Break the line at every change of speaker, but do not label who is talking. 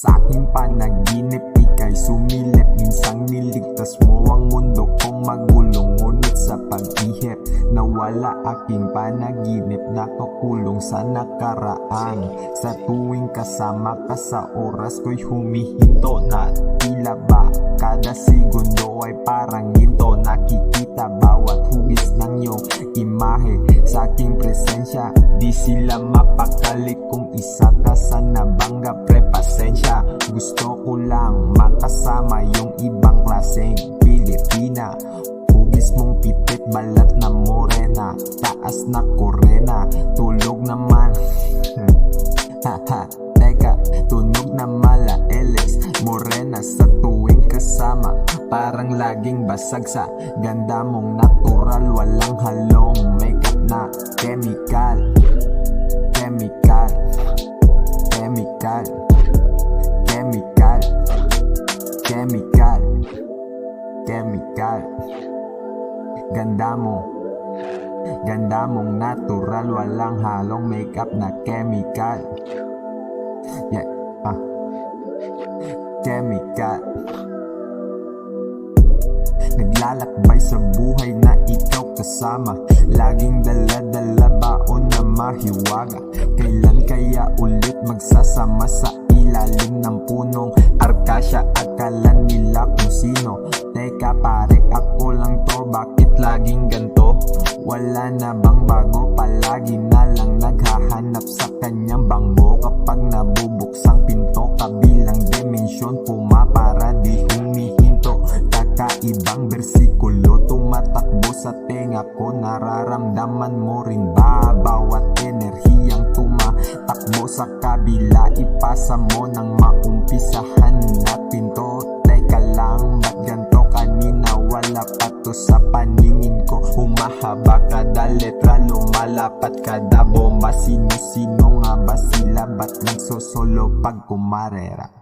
Sa aking panaginip, ika'y sumilip. Minsang niligtas mo ang mundo kong magulong. Ngunit sa pag-ihip, nawala aking panaginip. Nakakulong sa nakaraan. Sa tuwing kasama ka sa oras ko'y humihinto. Na tila ba kada segundo ay parang ginto. Nakikita bawat hugis ng iyong imahe sa aking presensya. Di sila mapakali kung isa ka sa nabangga. Pasensya, gusto ko lang makasama yung ibang klaseng Pilipina. Hugis mong pitit, balat na morena, taas na korena, tulog naman haha, teka, tunog na mala Alex Morena. Sa tuwing kasama, parang laging basag sa ganda mong natural. Walang halong makeup na chemical. Chemical, chemical, chemical, chemical, chemical. Ganda mong natural. Walang halong makeup na chemical. Yeah, chemical. Naglalakbay sa buhay na ikaw kasama. Laging dala-dala baon na mahiwaga. Kailan kaya ulit magsasama sa ilalim ng punong Arcacia? Akala nila kung sino. Teka pare, ako lang to. Bakit laging ganto? Wala na bang bago? Palagi na lang naghahanap sa kanyang banggo. Kapag nabubuksang pinto, kabilang dimensyon pumapara, di humihinto. Kakaibang bersikulo tumatakbo sa tenga ko. Nararamdaman mo rin ba bawat enerhiyang tumatakbo sa kabila? Ipasa mo nang maumpisahan natin to. Teka lang, ba't ganto? Kanina wala pa to sa paningin ko. Humahaba kada letra, lumalapat kada bomba. Sino-sino nga ba sila? Ba't nagsosolo pag kumarera?